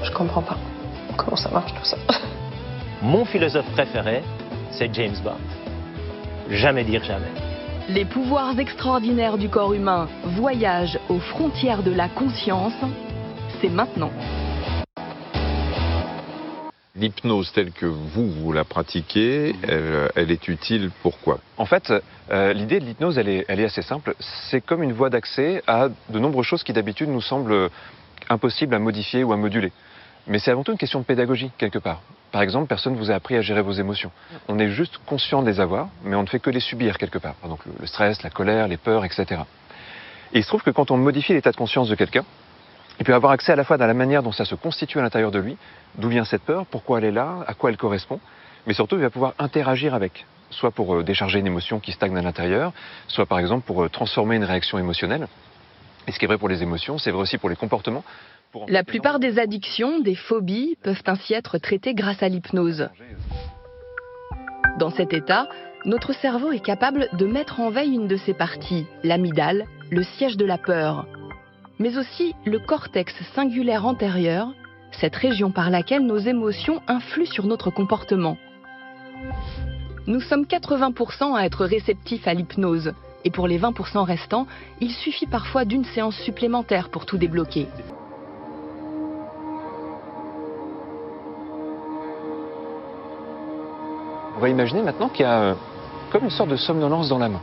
Je comprends pas comment ça marche tout ça. Mon philosophe préféré, c'est James Bond. Jamais dire jamais. Les pouvoirs extraordinaires du corps humain voyagent aux frontières de la conscience. C'est maintenant. L'hypnose telle que vous la pratiquez, elle est utile pourquoi? En fait, l'idée de l'hypnose, elle est assez simple. C'est comme une voie d'accès à de nombreuses choses qui d'habitude nous semblent impossibles à modifier ou à moduler. Mais c'est avant tout une question de pédagogie, quelque part. Par exemple, personne ne vous a appris à gérer vos émotions. On est juste conscient de les avoir, mais on ne fait que les subir, quelque part. Donc le stress, la colère, les peurs, etc. Et il se trouve que quand on modifie l'état de conscience de quelqu'un, il peut avoir accès à la fois à la manière dont ça se constitue à l'intérieur de lui, d'où vient cette peur, pourquoi elle est là, à quoi elle correspond, mais surtout il va pouvoir interagir avec, soit pour décharger une émotion qui stagne à l'intérieur, soit par exemple pour transformer une réaction émotionnelle. Et ce qui est vrai pour les émotions, c'est vrai aussi pour les comportements. La plupart des addictions, des phobies, peuvent ainsi être traitées grâce à l'hypnose. Dans cet état, notre cerveau est capable de mettre en veille une de ses parties, l'amygdale, le siège de la peur, mais aussi le cortex singulaire antérieur, cette région par laquelle nos émotions influent sur notre comportement. Nous sommes 80% à être réceptifs à l'hypnose, et pour les 20% restants, il suffit parfois d'une séance supplémentaire pour tout débloquer. On va imaginer maintenant qu'il y a comme une sorte de somnolence dans la main.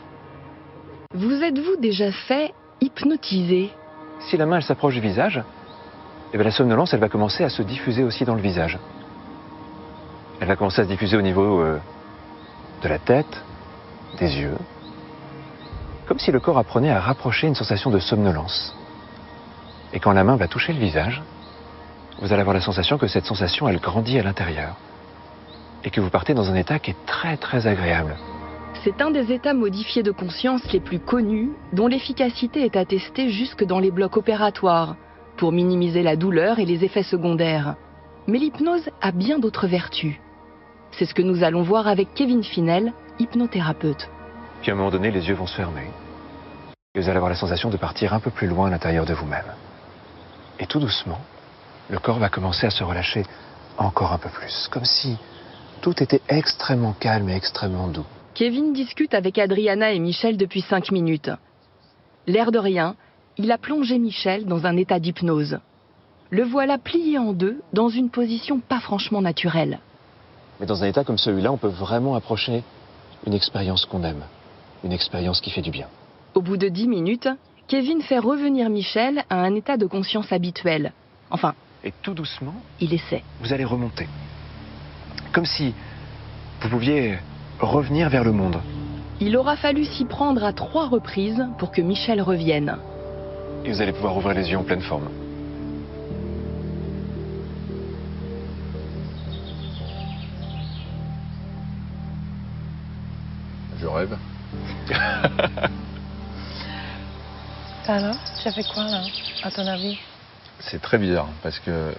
Vous êtes-vous déjà fait hypnotiser? Si la main elle s'approche du visage, eh bien, la somnolence elle va commencer à se diffuser aussi dans le visage. Elle va commencer à se diffuser au niveau de la tête, des yeux, comme si le corps apprenait à rapprocher une sensation de somnolence. Et quand la main va toucher le visage, vous allez avoir la sensation que cette sensation elle grandit à l'intérieur. Et que vous partez dans un état qui est très très agréable. C'est un des états modifiés de conscience les plus connus, dont l'efficacité est attestée jusque dans les blocs opératoires, pour minimiser la douleur et les effets secondaires. Mais l'hypnose a bien d'autres vertus. C'est ce que nous allons voir avec Kevin Finel, hypnothérapeute. Puis à un moment donné, les yeux vont se fermer. Et vous allez avoir la sensation de partir un peu plus loin à l'intérieur de vous-même. Et tout doucement, le corps va commencer à se relâcher encore un peu plus, comme si tout était extrêmement calme et extrêmement doux. Kevin discute avec Adriana et Michel depuis 5 minutes. L'air de rien, il a plongé Michel dans un état d'hypnose. Le voilà plié en deux dans une position pas franchement naturelle. Mais dans un état comme celui-là, on peut vraiment approcher une expérience qu'on aime, une expérience qui fait du bien. Au bout de 10 minutes, Kevin fait revenir Michel à un état de conscience habituel. Enfin, et tout doucement, il essaie. Vous allez remonter. Comme si vous pouviez revenir vers le monde. Il aura fallu s'y prendre à 3 reprises pour que Michel revienne. Et vous allez pouvoir ouvrir les yeux en pleine forme. Je rêve. Alors, tu as fait quoi là, à ton avis? C'est très bizarre parce que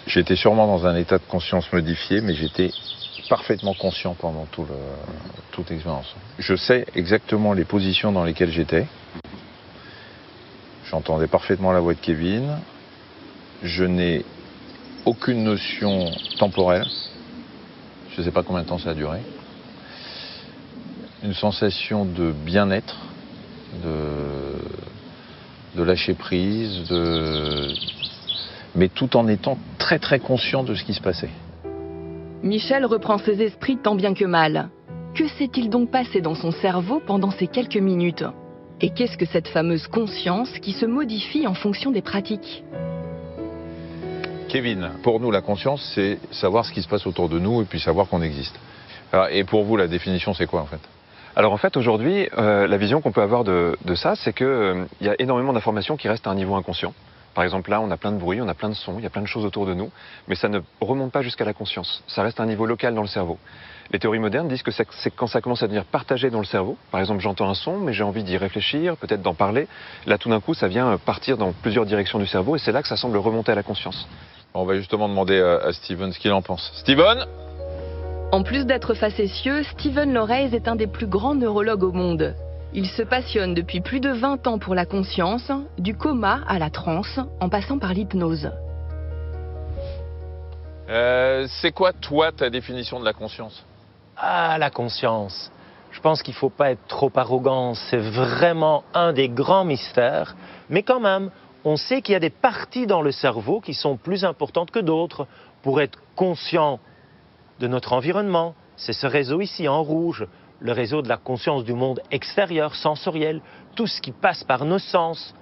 j'étais sûrement dans un état de conscience modifié, mais j'étais parfaitement conscient pendant toute l'expérience. Je sais exactement les positions dans lesquelles j'étais. J'entendais parfaitement la voix de Kevin. Je n'ai aucune notion temporelle. Je ne sais pas combien de temps ça a duré. Une sensation de bien-être, de lâcher prise, mais tout en étant très très conscient de ce qui se passait. Michel reprend ses esprits tant bien que mal. Que s'est-il donc passé dans son cerveau pendant ces quelques minutes? Et qu'est-ce que cette fameuse conscience qui se modifie en fonction des pratiques? Kevin, pour nous la conscience c'est savoir ce qui se passe autour de nous et puis savoir qu'on existe. Alors, et pour vous la définition c'est quoi en fait? Alors en fait aujourd'hui, la vision qu'on peut avoir de ça, c'est qu'il y a énormément d'informations qui restent à un niveau inconscient. Par exemple, là, on a plein de bruit, on a plein de sons, il y a plein de choses autour de nous, mais ça ne remonte pas jusqu'à la conscience. Ça reste à un niveau local dans le cerveau. Les théories modernes disent que c'est quand ça commence à devenir partagé dans le cerveau. Par exemple, j'entends un son, mais j'ai envie d'y réfléchir, peut-être d'en parler. Là, tout d'un coup, ça vient partir dans plusieurs directions du cerveau, et c'est là que ça semble remonter à la conscience. On va justement demander à Steven ce qu'il en pense. Steven ? En plus d'être facétieux, Steven Lorraise est un des plus grands neurologues au monde. Il se passionne depuis plus de 20 ans pour la conscience, du coma à la transe, en passant par l'hypnose. C'est quoi, toi, ta définition de la conscience ? Ah, la conscience. Je pense qu'il ne faut pas être trop arrogant. C'est vraiment un des grands mystères. Mais quand même, on sait qu'il y a des parties dans le cerveau qui sont plus importantes que d'autres pour être conscient de notre environnement. C'est ce réseau ici, en rouge, le réseau de la conscience du monde extérieur, sensoriel, tout ce qui passe par nos sens.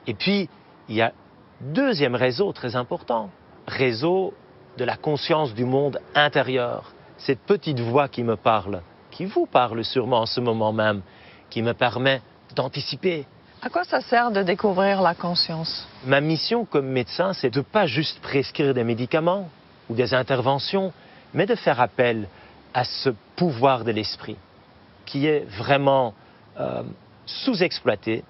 Et puis, il y a un deuxième réseau très important, réseau de la conscience du monde intérieur. Cette petite voix qui me parle, qui vous parle sûrement en ce moment même, qui me permet d'anticiper. À quoi ça sert de découvrir la conscience? Ma mission comme médecin, c'est de ne pas juste prescrire des médicaments ou des interventions, mais de faire appel à ce pouvoir de l'esprit qui est vraiment sous-exploité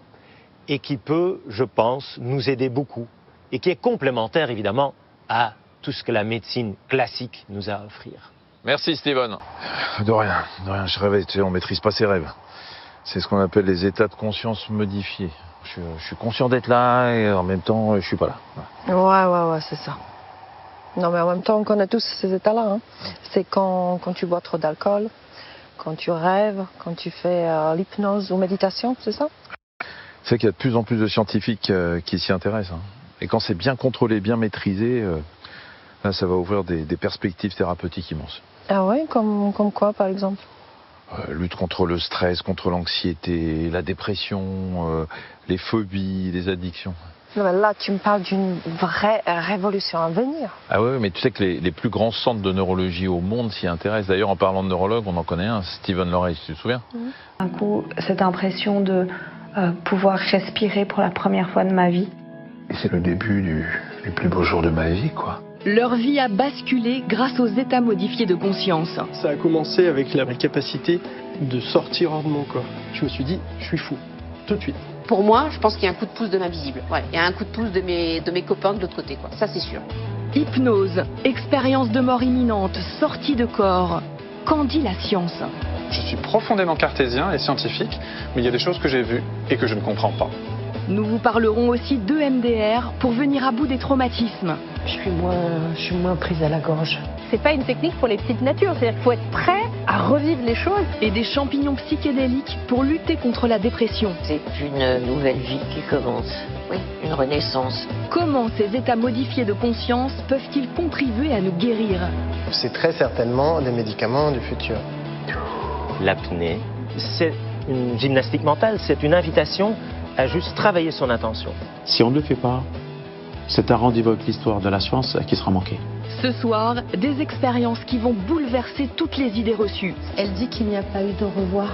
et qui peut, je pense, nous aider beaucoup et qui est complémentaire évidemment à tout ce que la médecine classique nous a à offrir. Merci Steven. De rien, je rêvais, tu sais, on maîtrise pas ses rêves. C'est ce qu'on appelle les états de conscience modifiés. Je suis conscient d'être là et en même temps, je suis pas là. Ouais, c'est ça. Non, mais en même temps, on connaît tous ces états-là. Hein. C'est quand tu bois trop d'alcool, quand tu rêves, quand tu fais l'hypnose ou méditation, c'est ça? C'est qu'il y a de plus en plus de scientifiques qui s'y intéressent. Hein. Et quand c'est bien contrôlé, bien maîtrisé, là, ça va ouvrir des perspectives thérapeutiques immenses. Ah ouais, comme quoi, par exemple? Lutte contre le stress, contre l'anxiété, la dépression, les phobies, les addictions. Non, mais là, tu me parles d'une vraie révolution à venir. Ah oui, mais tu sais que les plus grands centres de neurologie au monde s'y intéressent. D'ailleurs, en parlant de neurologue, on en connaît un, Steven Lorraise, tu te souviens? Un coup, cette impression de pouvoir respirer pour la première fois de ma vie. Et c'est le début du plus beau jour de ma vie, quoi. Leur vie a basculé grâce aux états modifiés de conscience. Ça a commencé avec la capacité de sortir hors de mon corps. Je me suis dit, je suis fou, tout de suite. Pour moi, je pense qu'il y a un coup de pouce de l'invisible. Ouais, il y a un coup de pouce de mes copains de l'autre côté, quoi. Ça, c'est sûr. Hypnose, expérience de mort imminente, sortie de corps. Qu'en dit la science? Je suis profondément cartésien et scientifique, mais il y a des choses que j'ai vues et que je ne comprends pas. Nous vous parlerons aussi d'EMDR pour venir à bout des traumatismes. Je suis moins prise à la gorge. C'est pas une technique pour les petites natures, c'est-à-dire qu'il faut être prêt à revivre les choses. Et des champignons psychédéliques pour lutter contre la dépression. C'est une nouvelle vie qui commence, oui, une renaissance. Comment ces états modifiés de conscience peuvent-ils contribuer à nous guérir? C'est très certainement des médicaments du futur. L'apnée, c'est une gymnastique mentale, c'est une invitation à juste travailler son intention. Si on ne le fait pas, c'est un rendez-vous avec l'histoire de la science qui sera manqué. Ce soir, des expériences qui vont bouleverser toutes les idées reçues. Elle dit qu'il n'y a pas eu de revoir.